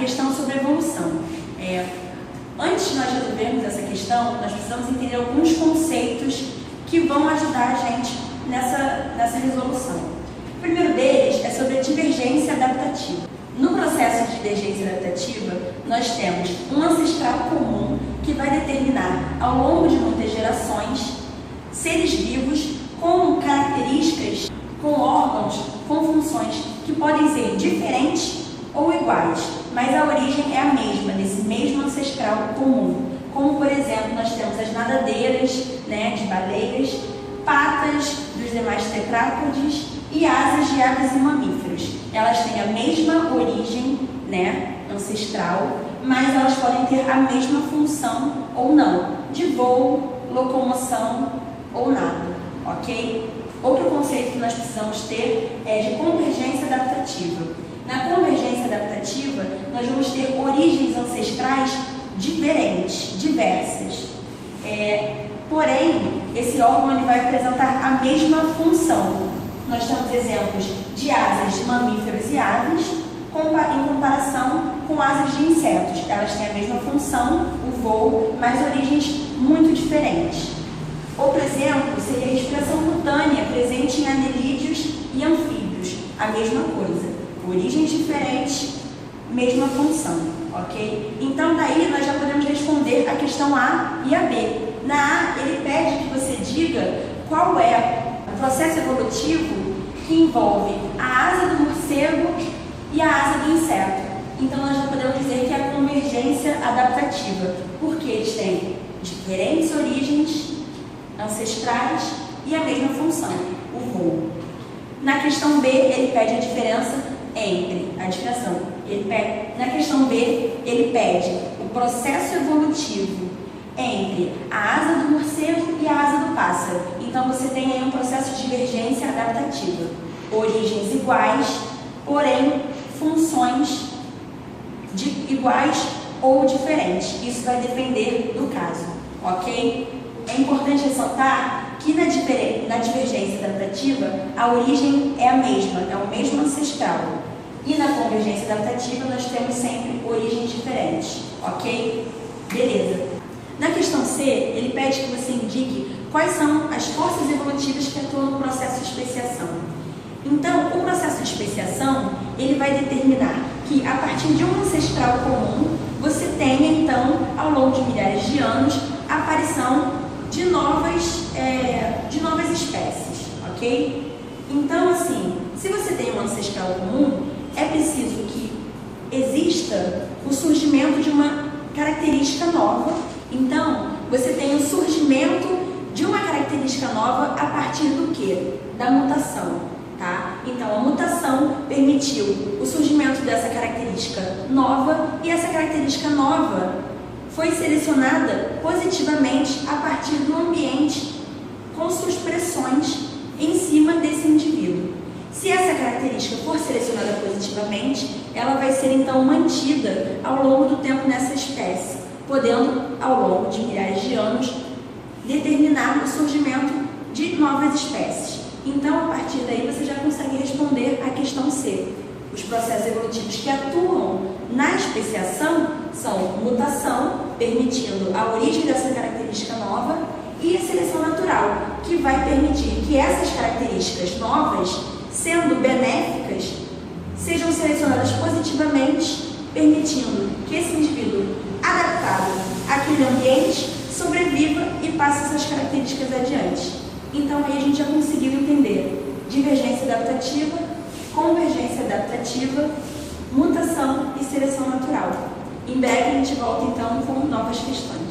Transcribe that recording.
questão sobre evolução. Antes de nós resolvermos essa questão, nós precisamos entender alguns conceitos que vão ajudar a gente nessa resolução. O primeiro deles é sobre a divergência adaptativa. No processo de divergência adaptativa, nós temos um ancestral comum que vai determinar, ao longo de muitas gerações, seres vivos com características, com órgãos, com funções que podem ser diferentes ou iguais, mas a origem é a mesma, desse mesmo ancestral comum. Como, por exemplo, nós temos as nadadeiras, de baleias, patas dos demais tetrápodes e asas de aves e mamíferos. Elas têm a mesma origem, ancestral, mas elas podem ter a mesma função ou não, de voo, locomoção ou nada, ok? Outro conceito que nós precisamos ter é de convergência adaptativa. Na convergência adaptativa, nós vamos ter origens ancestrais diferentes, diversas. Porém, esse órgão ele vai apresentar a mesma função. Nós temos exemplos de asas de mamíferos e aves, em comparação com asas de insetos. Elas têm a mesma função, o voo, mas origens muito diferentes. Outro exemplo seria a respiração cutânea presente em anelídeos e anfíbios. A mesma coisa, origens diferentes, mesma função, ok? Então daí nós já podemos responder a questão A e a B. Na A, ele pede que você diga qual é o processo evolutivo que envolve a asa do morcego e a asa do inseto. Então nós já podemos dizer que é a convergência adaptativa, porque eles têm diferentes origens ancestrais e a mesma função, o voo. Na questão B, ele pede a diferença entre na questão B, ele pede o processo evolutivo entre a asa do morcego e a asa do pássaro. Então você tem aí um processo de divergência adaptativa. Origens iguais, porém funções iguais ou diferentes. Isso vai depender do caso, ok? É importante ressaltar que na divergência adaptativa, a origem é a mesma, é o mesmo ancestral. E na convergência adaptativa, nós temos sempre origens diferentes, ok? Beleza. Na questão C, ele pede que você indique quais são as forças evolutivas que atuam no processo de especiação. Então, o processo de especiação, ele vai determinar que, a partir de um ancestral comum, você tenha, então, ao longo de milhares de anos, a aparição de novas espécies, ok? Então, assim, se você tem um ancestral comum, é preciso que exista o surgimento de uma característica nova. Então, você tem o surgimento de uma característica nova a partir do quê? Da mutação, tá? Então, a mutação permitiu o surgimento dessa característica nova e essa característica nova foi selecionada positivamente a partir do ambiente com suas pressões em cima desse indivíduo. Se essa característica for selecionada positivamente, ela vai ser então mantida ao longo do tempo nessa espécie, podendo, ao longo de milhares de anos, determinar o surgimento de novas espécies. Então, a partir daí, você já consegue responder a questão C. Os processos evolutivos que atuam na especiação são mutação, permitindo a origem dessa característica nova, e a seleção natural, que vai permitir que essas características novas, sendo benéficas, sejam selecionadas positivamente, permitindo que esse indivíduo adaptado àquele ambiente sobreviva e passe essas características adiante. Então aí a gente já conseguiu entender divergência adaptativa, convergência adaptativa, mutação e seleção natural. Em breve a gente volta então com novas questões.